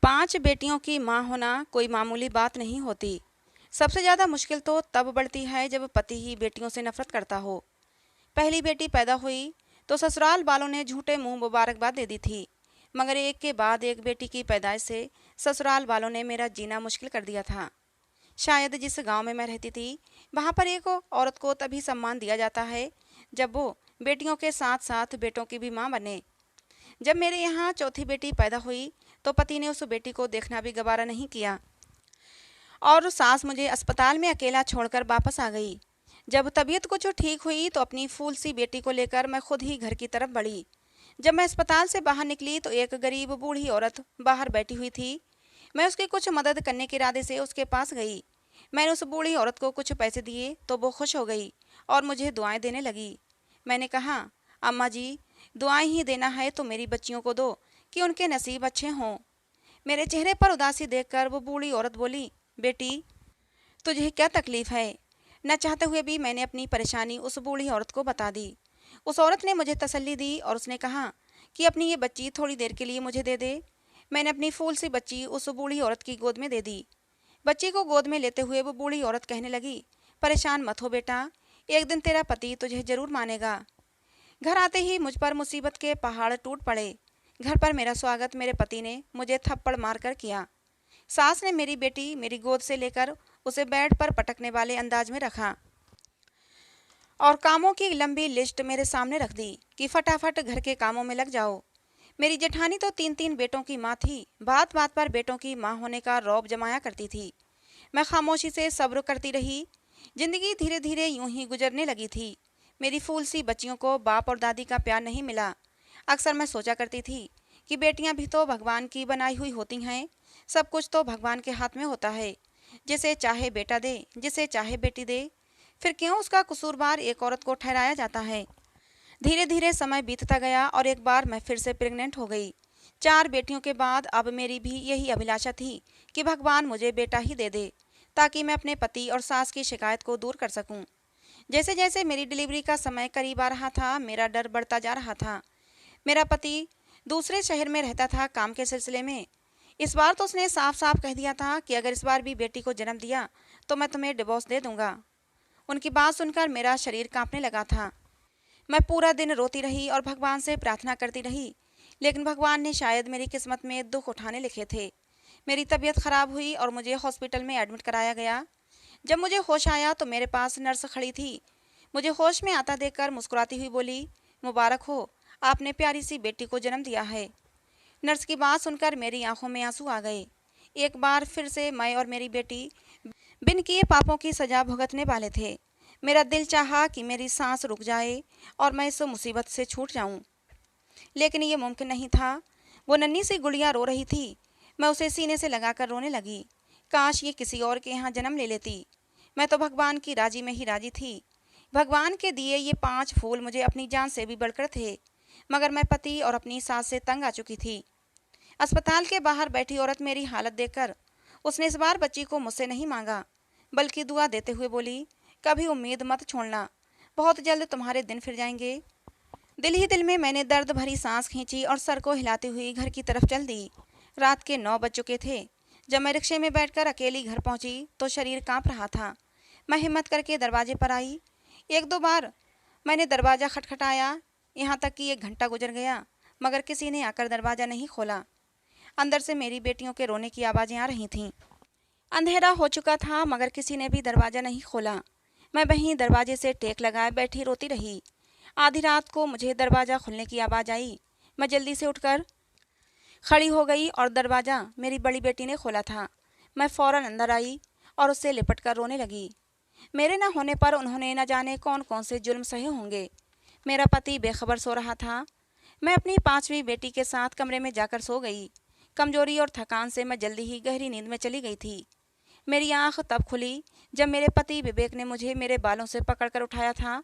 5 बेटियों की माँ होना कोई मामूली बात नहीं होती। सबसे ज़्यादा मुश्किल तो तब बढ़ती है जब पति ही बेटियों से नफरत करता हो। पहली बेटी पैदा हुई तो ससुराल वालों ने झूठे मुंह मुबारकबाद दे दी थी, मगर एक के बाद एक बेटी की पैदाइश से ससुराल वालों ने मेरा जीना मुश्किल कर दिया था। शायद जिस गांव में मैं रहती थी, वहां पर एक औरत को तभी सम्मान दिया जाता है जब वो बेटियों के साथ साथ बेटों की भी माँ बने। जब मेरे यहाँ चौथी बेटी पैदा हुई तो पति ने उस बेटी को देखना भी गवारा नहीं किया और सास मुझे अस्पताल में अकेला छोड़कर वापस आ गई। जब तबीयत कुछ ठीक हुई तो अपनी फूल सी बेटी को लेकर मैं खुद ही घर की तरफ बढ़ी। जब मैं अस्पताल से बाहर निकली तो एक गरीब बूढ़ी औरत बाहर बैठी हुई थी। मैं उसकी कुछ मदद करने के इरादे से उसके पास गई। मैंने उस बूढ़ी औरत को कुछ पैसे दिए तो वो खुश हो गई और मुझे दुआएं देने लगी। मैंने कहा, अम्मा जी, दुआएं ही देना है तो मेरी बच्चियों को दो कि उनके नसीब अच्छे हों। मेरे चेहरे पर उदासी देखकर वो बूढ़ी औरत बोली, बेटी, तुझे क्या तकलीफ है? न चाहते हुए भी मैंने अपनी परेशानी उस बूढ़ी औरत को बता दी। उस औरत ने मुझे तसल्ली दी और उसने कहा कि अपनी ये बच्ची थोड़ी देर के लिए मुझे दे दे। मैंने अपनी फूल सी बच्ची उस बूढ़ी औरत की गोद में दे दी। बच्ची को गोद में लेते हुए वो बूढ़ी औरत कहने लगी, परेशान मत हो बेटा, एक दिन तेरा पति तुझे जरूर मानेगा। घर आते ही मुझ पर मुसीबत के पहाड़ टूट पड़े। घर पर मेरा स्वागत मेरे पति ने मुझे थप्पड़ मारकर किया। सास ने मेरी बेटी मेरी गोद से लेकर उसे बेड पर पटकने वाले अंदाज में रखा और कामों की लंबी लिस्ट मेरे सामने रख दी कि फटाफट घर के कामों में लग जाओ। मेरी जेठानी तो 3-3 बेटों की माँ थी, बात बात पर बेटों की माँ होने का रौब जमाया करती थी। मैं खामोशी से सब्र करती रही। जिंदगी धीरे धीरे यूं ही गुजरने लगी थी। मेरी फूल सी बच्चियों को बाप और दादी का प्यार नहीं मिला। अक्सर मैं सोचा करती थी कि बेटियां भी तो भगवान की बनाई हुई होती हैं। सब कुछ तो भगवान के हाथ में होता है। जिसे चाहे बेटा दे, जिसे चाहे बेटी दे, फिर क्यों उसका कसूरवार एक औरत को ठहराया जाता है। धीरे धीरे समय बीतता गया और एक बार मैं फिर से प्रेग्नेंट हो गई। 4 बेटियों के बाद अब मेरी भी यही अभिलाषा थी कि भगवान मुझे बेटा ही दे दे, ताकि मैं अपने पति और सास की शिकायत को दूर कर सकूं। जैसे जैसे मेरी डिलीवरी का समय करीब आ रहा था, मेरा डर बढ़ता जा रहा था। मेरा पति दूसरे शहर में रहता था काम के सिलसिले में। इस बार तो उसने साफ साफ कह दिया था कि अगर इस बार भी बेटी को जन्म दिया तो मैं तुम्हें डिवोर्स दे दूंगा। उनकी बात सुनकर मेरा शरीर कांपने लगा था। मैं पूरा दिन रोती रही और भगवान से प्रार्थना करती रही, लेकिन भगवान ने शायद मेरी किस्मत में दुख उठाने लिखे थे। मेरी तबीयत खराब हुई और मुझे हॉस्पिटल में एडमिट कराया गया। जब मुझे होश आया तो मेरे पास नर्स खड़ी थी। मुझे होश में आता देखकर मुस्कुराती हुई बोली, मुबारक हो, आपने प्यारी सी बेटी को जन्म दिया है। नर्स की बात सुनकर मेरी आंखों में आंसू आ गए। एक बार फिर से मैं और मेरी बेटी बिन किए पापों की सजा भुगतने वाले थे। मेरा दिल चाहा कि मेरी सांस रुक जाए और मैं इस मुसीबत से छूट जाऊं, लेकिन ये मुमकिन नहीं था। वो नन्ही सी गुड़िया रो रही थी। मैं उसे सीने से लगाकर रोने लगी। काश ये किसी और के यहाँ जन्म ले लेती। मैं तो भगवान की राजी में ही राजी थी। भगवान के दिए ये 5 फूल मुझे अपनी जान से भी बढ़कर थे, मगर मैं पति और अपनी सास से तंग आ चुकी थी। अस्पताल के बाहर बैठी औरत मेरी हालत देखकर उसने इस बार बच्ची को मुझसे नहीं मांगा, बल्कि दुआ देते हुए बोली, कभी उम्मीद मत छोड़ना, बहुत जल्द तुम्हारे दिन फिर जाएंगे। दिल ही दिल में मैंने दर्द भरी सांस खींची और सर को हिलाती हुई घर की तरफ चल दी। रात के 9 बज चुके थे। जब मैं रिक्शे में बैठकर अकेली घर पहुंची तो शरीर कांप रहा था। मैं हिम्मत करके दरवाजे पर आई। 1-2 बार मैंने दरवाज़ा खटखटाया, यहाँ तक कि 1 घंटा गुजर गया, मगर किसी ने आकर दरवाज़ा नहीं खोला। अंदर से मेरी बेटियों के रोने की आवाज़ें आ रही थीं। अंधेरा हो चुका था, मगर किसी ने भी दरवाज़ा नहीं खोला। मैं वहीं दरवाजे से टेक लगाए बैठी रोती रही। आधी रात को मुझे दरवाज़ा खुलने की आवाज़ आई। मैं जल्दी से उठकर खड़ी हो गई और दरवाज़ा मेरी बड़ी बेटी ने खोला था। मैं फ़ौरन अंदर आई और उससे लिपट कर रोने लगी। मेरे न होने पर उन्होंने न जाने कौन कौन से जुल्म सहे होंगे। मेरा पति बेखबर सो रहा था। मैं अपनी 5वीं बेटी के साथ कमरे में जाकर सो गई। कमजोरी और थकान से मैं जल्दी ही गहरी नींद में चली गई थी। मेरी आंख तब खुली जब मेरे पति विवेक ने मुझे मेरे बालों से पकड़कर उठाया था।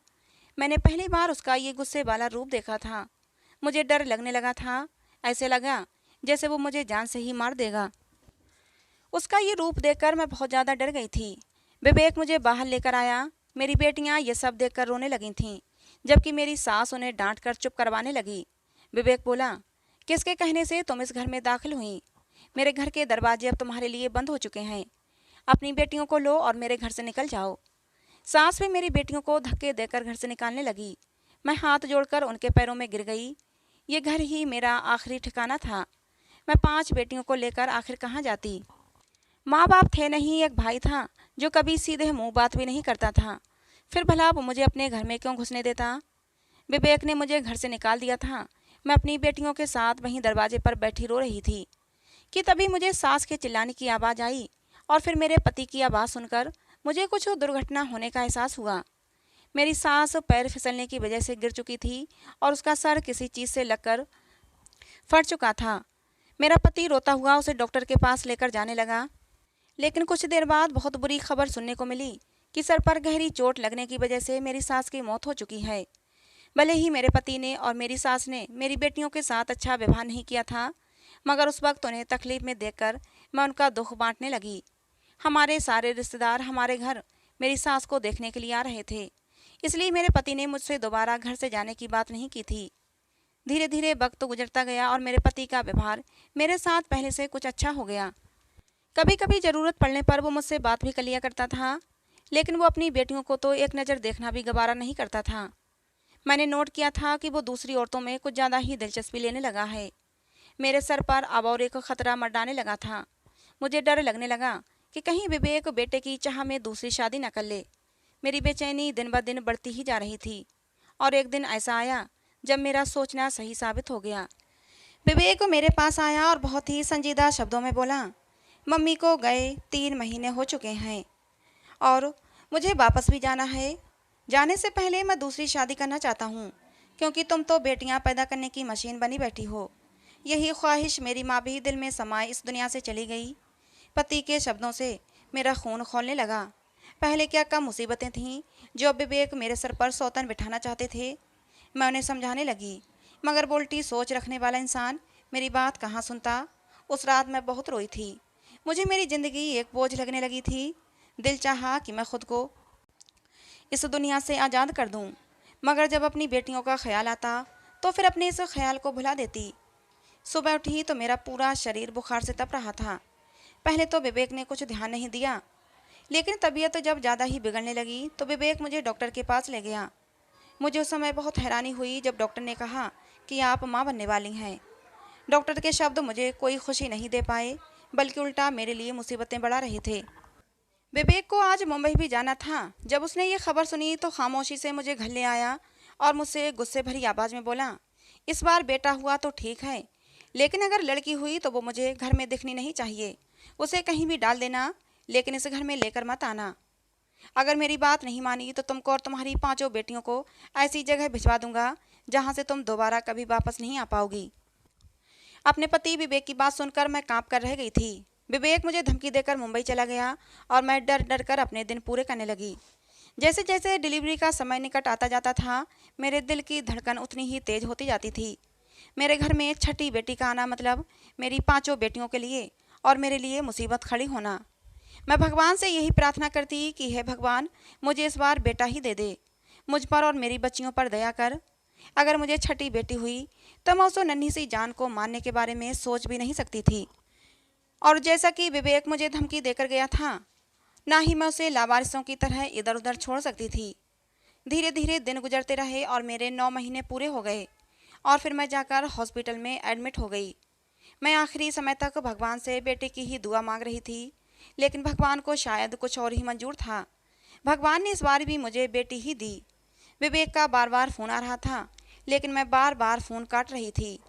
मैंने पहली बार उसका ये गुस्से वाला रूप देखा था। मुझे डर लगने लगा था। ऐसे लगा जैसे वो मुझे जान से ही मार देगा। उसका ये रूप देखकर मैं बहुत ज़्यादा डर गई थी। विवेक मुझे बाहर लेकर आया। मेरी बेटियां ये सब देखकर रोने लगी थीं, जबकि मेरी सास उन्हें डांट कर चुप करवाने लगी। विवेक बोला, किसके कहने से तुम इस घर में दाखिल हुई? मेरे घर के दरवाजे अब तुम्हारे लिए बंद हो चुके हैं। अपनी बेटियों को लो और मेरे घर से निकल जाओ। सास भी मेरी बेटियों को धक्के देकर घर से निकालने लगी। मैं हाथ जोड़कर उनके पैरों में गिर गई। ये घर ही मेरा आखिरी ठिकाना था। मैं 5 बेटियों को लेकर आखिर कहाँ जाती। माँ बाप थे नहीं, एक भाई था जो कभी सीधे मुंह बात भी नहीं करता था। फिर भला अब मुझे अपने घर में क्यों घुसने देता। विवेक ने मुझे घर से निकाल दिया था। मैं अपनी बेटियों के साथ वहीं दरवाजे पर बैठी रो रही थी कि तभी मुझे सास के चिल्लाने की आवाज़ आई और फिर मेरे पति की आवाज़ सुनकर मुझे कुछ दुर्घटना होने का एहसास हुआ। मेरी सास पैर फिसलने की वजह से गिर चुकी थी और उसका सर किसी चीज़ से लगकर फट चुका था। मेरा पति रोता हुआ उसे डॉक्टर के पास लेकर जाने लगा, लेकिन कुछ देर बाद बहुत बुरी खबर सुनने को मिली कि सर पर गहरी चोट लगने की वजह से मेरी सास की मौत हो चुकी है। भले ही मेरे पति ने और मेरी सास ने मेरी बेटियों के साथ अच्छा व्यवहार नहीं किया था, मगर उस वक्त उन्हें तकलीफ में देखकर मैं उनका दुख बांटने लगी। हमारे सारे रिश्तेदार हमारे घर मेरी सास को देखने के लिए आ रहे थे, इसलिए मेरे पति ने मुझसे दोबारा घर से जाने की बात नहीं की थी। धीरे धीरे वक्त गुजरता गया और मेरे पति का व्यवहार मेरे साथ पहले से कुछ अच्छा हो गया। कभी कभी ज़रूरत पड़ने पर वो मुझसे बात भी कर लिया करता था, लेकिन वो अपनी बेटियों को तो एक नज़र देखना भी गवारा नहीं करता था। मैंने नोट किया था कि वो दूसरी औरतों में कुछ ज़्यादा ही दिलचस्पी लेने लगा है। मेरे सर पर अब और एक खतरा मंडराने लगा था। मुझे डर लगने लगा कि कहीं विवेक बेटे की चाह में दूसरी शादी न कर ले। मेरी बेचैनी दिन ब दिन बढ़ती ही जा रही थी और एक दिन ऐसा आया जब मेरा सोचना सही साबित हो गया। विवेक मेरे पास आया और बहुत ही संजीदा शब्दों में बोला, मम्मी को गए 3 महीने हो चुके हैं और मुझे वापस भी जाना है। जाने से पहले मैं दूसरी शादी करना चाहता हूँ, क्योंकि तुम तो बेटियाँ पैदा करने की मशीन बनी बैठी हो। यही ख्वाहिश मेरी माँ भी दिल में समाये इस दुनिया से चली गई। पति के शब्दों से मेरा खून खौलने लगा। पहले क्या कम मुसीबतें थीं जो विवेक मेरे सर पर सौतन बिठाना चाहते थे। मैं उन्हें समझाने लगी, मगर उल्टी सोच रखने वाला इंसान मेरी बात कहाँ सुनता। उस रात मैं बहुत रोई थी। मुझे मेरी ज़िंदगी एक बोझ लगने लगी थी। दिल चाहा कि मैं खुद को इस दुनिया से आज़ाद कर दूं, मगर जब अपनी बेटियों का ख्याल आता तो फिर अपने इस ख्याल को भुला देती। सुबह उठी तो मेरा पूरा शरीर बुखार से तप रहा था। पहले तो विवेक ने कुछ ध्यान नहीं दिया, लेकिन तबीयत जब ज़्यादा ही बिगड़ने लगी तो विवेक मुझे डॉक्टर के पास ले गया। मुझे उस समय बहुत हैरानी हुई जब डॉक्टर ने कहा कि आप माँ बनने वाली हैं। डॉक्टर के शब्द मुझे कोई खुशी नहीं दे पाए, बल्कि उल्टा मेरे लिए मुसीबतें बढ़ा रहे थे। विवेक को आज मुंबई भी जाना था। जब उसने ये खबर सुनी तो खामोशी से मुझे घर ले आया और मुझसे गुस्से भरी आवाज़ में बोला, इस बार बेटा हुआ तो ठीक है, लेकिन अगर लड़की हुई तो वो मुझे घर में दिखनी नहीं चाहिए। उसे कहीं भी डाल देना, लेकिन इस घर में लेकर मत आना। अगर मेरी बात नहीं मानी तो तुमको और तुम्हारी 5 बेटियों को ऐसी जगह भिजवा दूंगा जहाँ से तुम दोबारा कभी वापस नहीं आ पाओगी। अपने पति विवेक की बात सुनकर मैं काँप कर रह गई थी। विवेक मुझे धमकी देकर मुंबई चला गया और मैं डर डर कर अपने दिन पूरे करने लगी। जैसे जैसे डिलीवरी का समय निकट आता जाता था, मेरे दिल की धड़कन उतनी ही तेज होती जाती थी। मेरे घर में छठी बेटी का आना मतलब मेरी 5 बेटियों के लिए और मेरे लिए मुसीबत खड़ी होना। मैं भगवान से यही प्रार्थना करती कि हे भगवान, मुझे इस बार बेटा ही दे दे। मुझ पर और मेरी बच्चियों पर दया कर। अगर मुझे छठी बेटी हुई तो मैं उस नन्ही सी जान को मारने के बारे में सोच भी नहीं सकती थी। और जैसा कि विवेक मुझे धमकी देकर गया था, ना ही मैं उसे लावारिसों की तरह इधर उधर छोड़ सकती थी। धीरे धीरे दिन गुजरते रहे और मेरे 9 महीने पूरे हो गए और फिर मैं जाकर हॉस्पिटल में एडमिट हो गई। मैं आखिरी समय तक भगवान से बेटे की ही दुआ मांग रही थी, लेकिन भगवान को शायद कुछ और ही मंजूर था। भगवान ने इस बार भी मुझे बेटी ही दी। विवेक का बार बार फ़ोन आ रहा था, लेकिन मैं बार बार फ़ोन काट रही थी।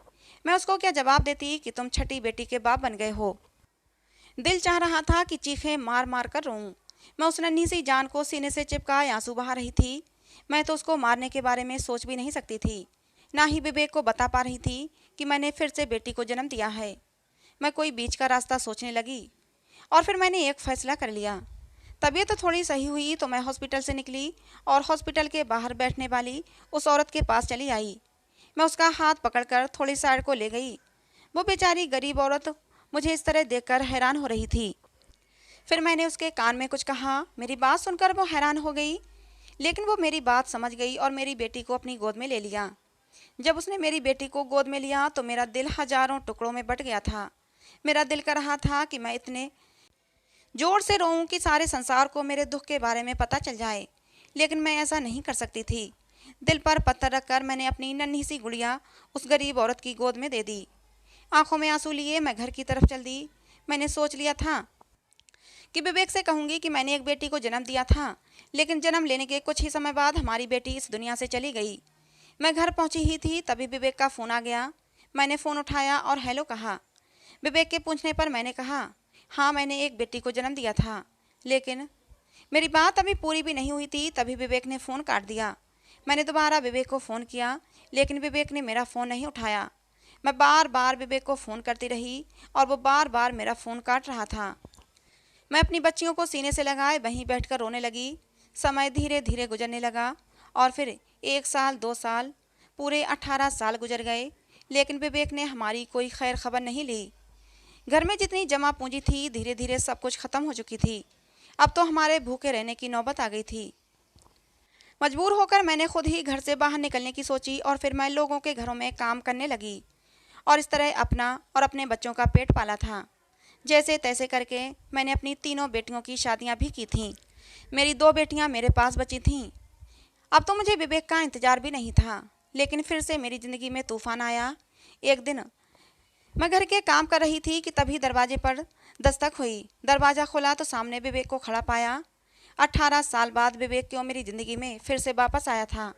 मैं उसको क्या जवाब देती कि तुम छठी बेटी के बाप बन गए हो। दिल चाह रहा था कि चीखें मार मार कर रोऊं। मैं उस नन्ही सी जान को सीने से चिपकाए आंसू बहा रही थी। मैं तो उसको मारने के बारे में सोच भी नहीं सकती थी, ना ही विवेक को बता पा रही थी कि मैंने फिर से बेटी को जन्म दिया है। मैं कोई बीच का रास्ता सोचने लगी और फिर मैंने एक फ़ैसला कर लिया। तबीयत तो थोड़ी सही हुई तो मैं हॉस्पिटल से निकली और हॉस्पिटल के बाहर बैठने वाली उस औरत के पास चली आई। मैं उसका हाथ पकड़कर थोड़ी साइड को ले गई। वो बेचारी गरीब औरत मुझे इस तरह देखकर हैरान हो रही थी। फिर मैंने उसके कान में कुछ कहा। मेरी बात सुनकर वो हैरान हो गई, लेकिन वो मेरी बात समझ गई और मेरी बेटी को अपनी गोद में ले लिया। जब उसने मेरी बेटी को गोद में लिया तो मेरा दिल हजारों टुकड़ों में बट गया था। मेरा दिल कर रहा था कि मैं इतने जोर से रोऊं कि सारे संसार को मेरे दुख के बारे में पता चल जाए, लेकिन मैं ऐसा नहीं कर सकती थी। दिल पर पत्थर रखकर मैंने अपनी नन्ही सी गुड़िया उस गरीब औरत की गोद में दे दी। आंखों में आंसू लिए मैं घर की तरफ चल दी। मैंने सोच लिया था कि विवेक से कहूंगी कि मैंने एक बेटी को जन्म दिया था, लेकिन जन्म लेने के कुछ ही समय बाद हमारी बेटी इस दुनिया से चली गई। मैं घर पहुंची ही थी तभी विवेक का फ़ोन आ गया। मैंने फ़ोन उठाया और हेलो कहा। विवेक के पूछने पर मैंने कहा, हाँ मैंने एक बेटी को जन्म दिया था, लेकिन मेरी बात अभी पूरी भी नहीं हुई थी तभी विवेक ने फ़ोन काट दिया। मैंने दोबारा विवेक को फ़ोन किया, लेकिन विवेक ने मेरा फ़ोन नहीं उठाया। मैं बार बार विवेक को फ़ोन करती रही और वो बार बार मेरा फ़ोन काट रहा था। मैं अपनी बच्चियों को सीने से लगाए वहीं बैठकर रोने लगी। समय धीरे धीरे गुजरने लगा और फिर 1 साल 2 साल पूरे 18 साल गुजर गए, लेकिन विवेक ने हमारी कोई खैर खबर नहीं ली। घर में जितनी जमा पूंजी थी धीरे धीरे सब कुछ खत्म हो चुकी थी। अब तो हमारे भूखे रहने की नौबत आ गई थी। मजबूर होकर मैंने खुद ही घर से बाहर निकलने की सोची और फिर मैं लोगों के घरों में काम करने लगी और इस तरह अपना और अपने बच्चों का पेट पाला था। जैसे तैसे करके मैंने अपनी तीनों बेटियों की शादियां भी की थीं। मेरी 2 बेटियां मेरे पास बची थीं। अब तो मुझे विवेक का इंतजार भी नहीं था, लेकिन फिर से मेरी ज़िंदगी में तूफान आया। एक दिन मैं घर के काम कर रही थी कि तभी दरवाजे पर दस्तक हुई। दरवाज़ा खुला तो सामने विवेक को खड़ा पाया। 18 साल बाद विवेक क्यों मेरी ज़िंदगी में फिर से वापस आया था।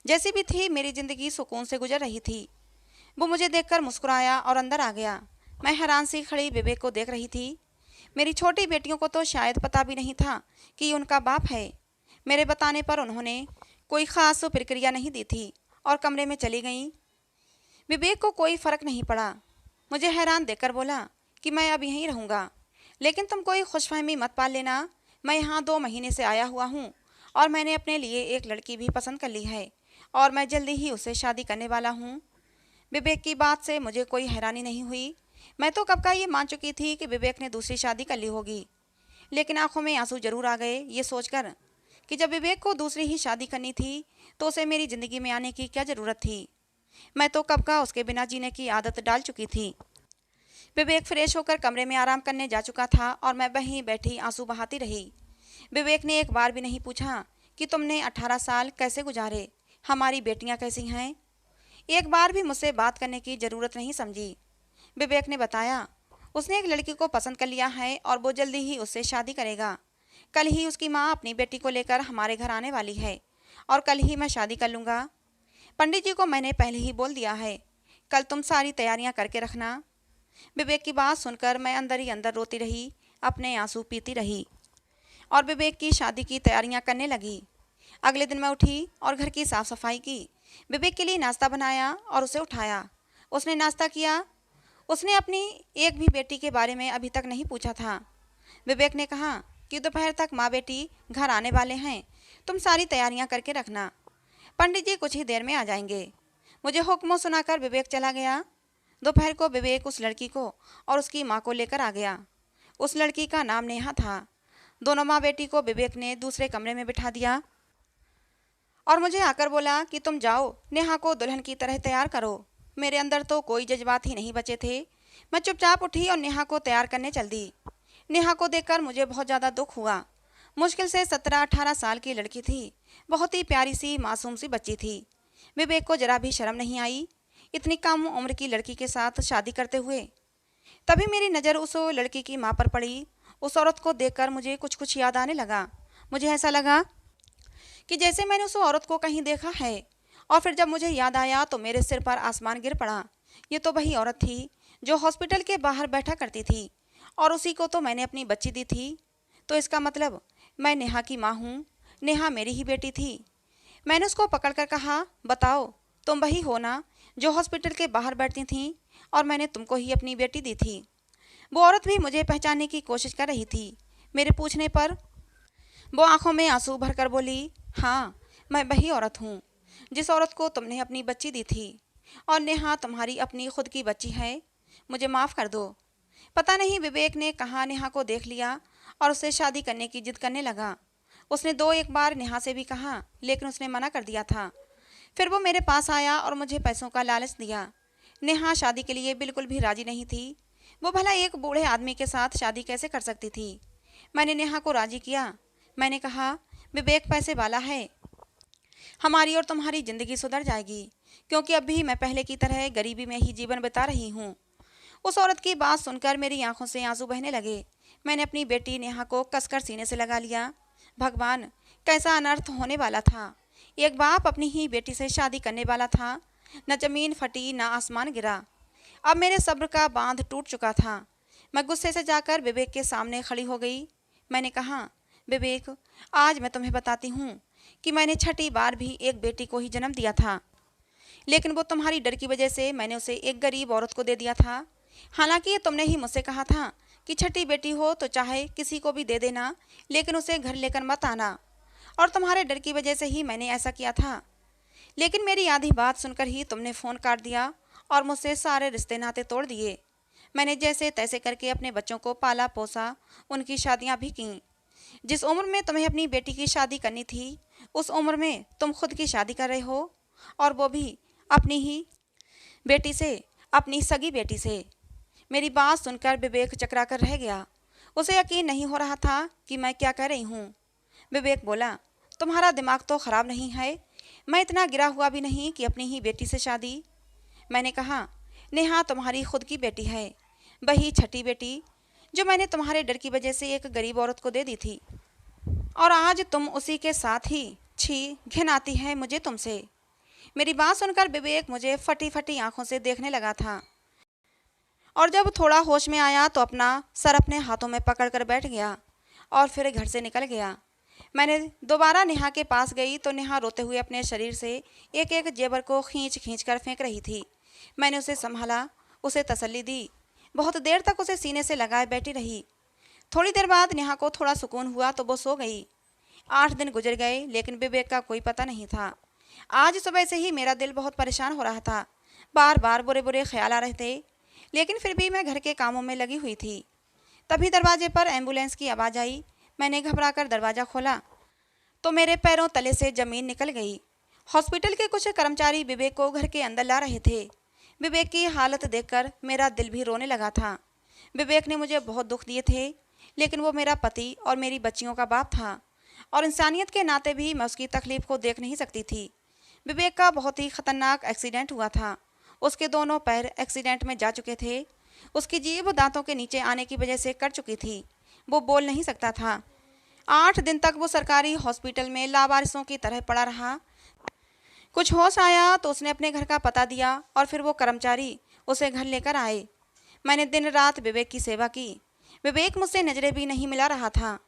जैसी भी थी मेरी ज़िंदगी सुकून से गुजर रही थी। वो मुझे देखकर मुस्कुराया और अंदर आ गया। मैं हैरान सी खड़ी विवेक को देख रही थी। मेरी छोटी बेटियों को तो शायद पता भी नहीं था कि उनका बाप है। मेरे बताने पर उन्होंने कोई ख़ास प्रक्रिया नहीं दी थी और कमरे में चली गईं। विवेक को कोई फ़र्क नहीं पड़ा। मुझे हैरान देखकर बोला कि मैं अब यहीं रहूँगा, लेकिन तुम कोई खुशफहमी मत पाल लेना। मैं यहाँ 2 महीने से आया हुआ हूँ और मैंने अपने लिए एक लड़की भी पसंद कर ली है और मैं जल्दी ही उससे शादी करने वाला हूँ। विवेक की बात से मुझे कोई हैरानी नहीं हुई। मैं तो कब का ये मान चुकी थी कि विवेक ने दूसरी शादी कर ली होगी, लेकिन आंखों में आंसू जरूर आ गए ये सोचकर कि जब विवेक को दूसरी ही शादी करनी थी तो उसे मेरी ज़िंदगी में आने की क्या ज़रूरत थी। मैं तो कब का उसके बिना जीने की आदत डाल चुकी थी। विवेक फ्रेश होकर कमरे में आराम करने जा चुका था और मैं वहीं बैठी आंसू बहाती रही। विवेक ने एक बार भी नहीं पूछा कि तुमने 18 साल कैसे गुजारे, हमारी बेटियां कैसी हैं। एक बार भी मुझसे बात करने की ज़रूरत नहीं समझी। विवेक ने बताया उसने एक लड़की को पसंद कर लिया है और वो जल्दी ही उससे शादी करेगा। कल ही उसकी माँ अपनी बेटी को लेकर हमारे घर आने वाली है और कल ही मैं शादी कर लूँगा। पंडित जी को मैंने पहले ही बोल दिया है, कल तुम सारी तैयारियां करके रखना। विवेक की बात सुनकर मैं अंदर ही अंदर रोती रही, अपने आंसू पीती रही और विवेक की शादी की तैयारियां करने लगी। अगले दिन मैं उठी और घर की साफ सफाई की। विवेक के लिए नाश्ता बनाया और उसे उठाया। उसने नाश्ता किया। उसने अपनी एक भी बेटी के बारे में अभी तक नहीं पूछा था। विवेक ने कहा कि दोपहर तक माँ बेटी घर आने वाले हैं, तुम सारी तैयारियां करके रखना, पंडित जी कुछ ही देर में आ जाएंगे। मुझे हुक्म सुनाकर विवेक चला गया। दोपहर को विवेक उस लड़की को और उसकी माँ को लेकर आ गया। उस लड़की का नाम नेहा था। दोनों माँ बेटी को विवेक ने दूसरे कमरे में बिठा दिया और मुझे आकर बोला कि तुम जाओ नेहा को दुल्हन की तरह तैयार करो। मेरे अंदर तो कोई जज्बात ही नहीं बचे थे। मैं चुपचाप उठी और नेहा को तैयार करने चल दी। नेहा को देखकर मुझे बहुत ज़्यादा दुख हुआ। मुश्किल से 17-18 साल की लड़की थी। बहुत ही प्यारी सी मासूम सी बच्ची थी। विवेक को जरा भी शर्म नहीं आई इतनी कम उम्र की लड़की के साथ शादी करते हुए। तभी मेरी नज़र उस लड़की की माँ पर पड़ी। उस औरत को देखकर मुझे कुछ कुछ याद आने लगा। मुझे ऐसा लगा कि जैसे मैंने उस औरत को कहीं देखा है और फिर जब मुझे याद आया तो मेरे सिर पर आसमान गिर पड़ा। ये तो वही औरत थी जो हॉस्पिटल के बाहर बैठा करती थी और उसी को तो मैंने अपनी बच्ची दी थी। तो इसका मतलब मैं नेहा की माँ हूँ। नेहा मेरी ही बेटी थी। मैंने उसको पकड़कर कहा, बताओ तुम वही हो ना जो हॉस्पिटल के बाहर बैठती थीं और मैंने तुमको ही अपनी बेटी दी थी। वो औरत भी मुझे पहचानने की कोशिश कर रही थी। मेरे पूछने पर वो आंखों में आंसू भरकर बोली, हाँ मैं वही औरत हूँ जिस औरत को तुमने अपनी बच्ची दी थी और नेहा तुम्हारी अपनी खुद की बच्ची है। मुझे माफ़ कर दो। पता नहीं विवेक ने कहाँ नेहा को देख लिया और उससे शादी करने की जिद करने लगा। उसने 2-1 बार नेहा से भी कहा, लेकिन उसने मना कर दिया था। फिर वो मेरे पास आया और मुझे पैसों का लालच दिया। नेहा शादी के लिए बिल्कुल भी राजी नहीं थी। वो भला एक बूढ़े आदमी के साथ शादी कैसे कर सकती थी। मैंने नेहा को राजी किया। मैंने कहा, विवेक पैसे वाला है, हमारी और तुम्हारी जिंदगी सुधर जाएगी, क्योंकि अब भी मैं पहले की तरह गरीबी में ही जीवन बिता रही हूँ। उस औरत की बात सुनकर मेरी आंखों से आंसू बहने लगे। मैंने अपनी बेटी नेहा को कसकर सीने से लगा लिया। भगवान, कैसा अनर्थ होने वाला था। एक बाप अपनी ही बेटी से शादी करने वाला था। न जमीन फटी न आसमान गिरा। अब मेरे सब्र का बांध टूट चुका था। मैं गुस्से से जाकर विवेक के सामने खड़ी हो गई। मैंने कहा, विवेक, आज मैं तुम्हें बताती हूँ कि मैंने छठी बार भी एक बेटी को ही जन्म दिया था, लेकिन वो तुम्हारी डर की वजह से मैंने उसे एक गरीब औरत को दे दिया था। हालांकि तुमने ही मुझसे कहा था कि छठी बेटी हो तो चाहे किसी को भी दे देना, लेकिन उसे घर लेकर मत आना, और तुम्हारे डर की वजह से ही मैंने ऐसा किया था। लेकिन मेरी आधी बात सुनकर ही तुमने फ़ोन काट दिया और मुझसे सारे रिश्ते नाते तोड़ दिए। मैंने जैसे तैसे करके अपने बच्चों को पाला पोसा, उनकी शादियां भी की। जिस उम्र में तुम्हें अपनी बेटी की शादी करनी थी, उस उम्र में तुम खुद की शादी कर रहे हो, और वो भी अपनी ही बेटी से, अपनी सगी बेटी से। मेरी बात सुनकर विवेक चकरा कर रह गया। उसे यकीन नहीं हो रहा था कि मैं क्या कह रही हूँ। विवेक बोला, तुम्हारा दिमाग तो खराब नहीं है? मैं इतना गिरा हुआ भी नहीं कि अपनी ही बेटी से शादी। मैंने कहा, नेहा तुम्हारी खुद की बेटी है, वही छठी बेटी जो मैंने तुम्हारे डर की वजह से एक गरीब औरत को दे दी थी, और आज तुम उसी के साथ ही। छी, घिन आती है मुझे तुमसे। मेरी बात सुनकर विवेक मुझे फटी फटी आंखों से देखने लगा था, और जब थोड़ा होश में आया तो अपना सर अपने हाथों में पकड़कर बैठ गया और फिर घर से निकल गया। मैंने दोबारा नेहा के पास गई तो नेहा रोते हुए अपने शरीर से एक एक जेवर को खींच खींच कर फेंक रही थी। मैंने उसे संभाला, उसे तसल्ली दी। बहुत देर तक उसे सीने से लगाए बैठी रही। थोड़ी देर बाद नेहा को थोड़ा सुकून हुआ तो वो सो गई। 8 दिन गुजर गए, लेकिन विवेक का कोई पता नहीं था। आज सुबह से ही मेरा दिल बहुत परेशान हो रहा था। बार बार बुरे बुरे ख्याल आ रहे थे, लेकिन फिर भी मैं घर के कामों में लगी हुई थी। तभी दरवाजे पर एम्बुलेंस की आवाज़ आई। मैंने घबराकर दरवाज़ा खोला तो मेरे पैरों तले से ज़मीन निकल गई। हॉस्पिटल के कुछ कर्मचारी विवेक को घर के अंदर ला रहे थे। विवेक की हालत देखकर मेरा दिल भी रोने लगा था। विवेक ने मुझे बहुत दुख दिए थे, लेकिन वो मेरा पति और मेरी बच्चियों का बाप था, और इंसानियत के नाते भी मैं उसकी तकलीफ़ को देख नहीं सकती थी। विवेक का बहुत ही खतरनाक एक्सीडेंट हुआ था। उसके दोनों पैर एक्सीडेंट में जा चुके थे। उसकी जीभ दांतों के नीचे आने की वजह से कट चुकी थी। वो बोल नहीं सकता था। 8 दिन तक वो सरकारी हॉस्पिटल में लावारिसों की तरह पड़ा रहा। कुछ होश आया तो उसने अपने घर का पता दिया, और फिर वो कर्मचारी उसे घर लेकर आए। मैंने दिन रात विवेक की सेवा की। विवेक मुझसे नज़रें भी नहीं मिला रहा था।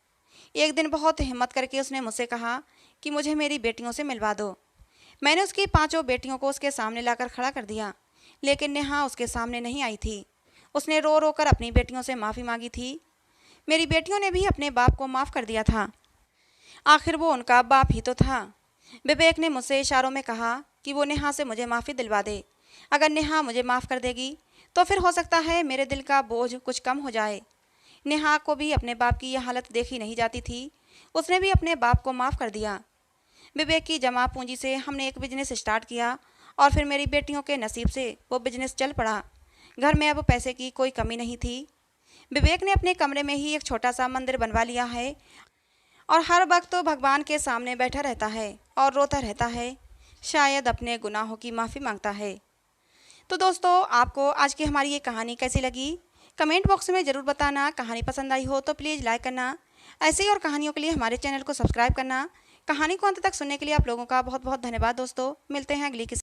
एक दिन बहुत हिम्मत करके उसने मुझसे कहा कि मुझे मेरी बेटियों से मिलवा दो। मैंने उसकी 5 बेटियों को उसके सामने लाकर खड़ा कर दिया, लेकिन नेहा उसके सामने नहीं आई थी। उसने रो रो कर अपनी बेटियों से माफ़ी मांगी थी। मेरी बेटियों ने भी अपने बाप को माफ़ कर दिया था। आखिर वो उनका बाप ही तो था। विवेक ने मुझसे इशारों में कहा कि वो नेहा से मुझे माफ़ी दिलवा दे। अगर नेहा मुझे माफ़ कर देगी तो फिर हो सकता है मेरे दिल का बोझ कुछ कम हो जाए। नेहा को भी अपने बाप की यह हालत देखी नहीं जाती थी। उसने भी अपने बाप को माफ़ कर दिया। विवेक की जमा पूंजी से हमने एक बिजनेस स्टार्ट किया, और फिर मेरी बेटियों के नसीब से वो बिजनेस चल पड़ा। घर में अब पैसे की कोई कमी नहीं थी। विवेक ने अपने कमरे में ही एक छोटा सा मंदिर बनवा लिया है, और हर वक्त तो भगवान के सामने बैठा रहता है और रोता रहता है। शायद अपने गुनाहों की माफ़ी मांगता है। तो दोस्तों, आपको आज की हमारी ये कहानी कैसी लगी? कमेंट बॉक्स में ज़रूर बताना। कहानी पसंद आई हो तो प्लीज़ लाइक करना। ऐसे ही और कहानियों के लिए हमारे चैनल को सब्सक्राइब करना। कहानी को अंत तक सुनने के लिए आप लोगों का बहुत बहुत धन्यवाद दोस्तों। मिलते हैं अगली किसी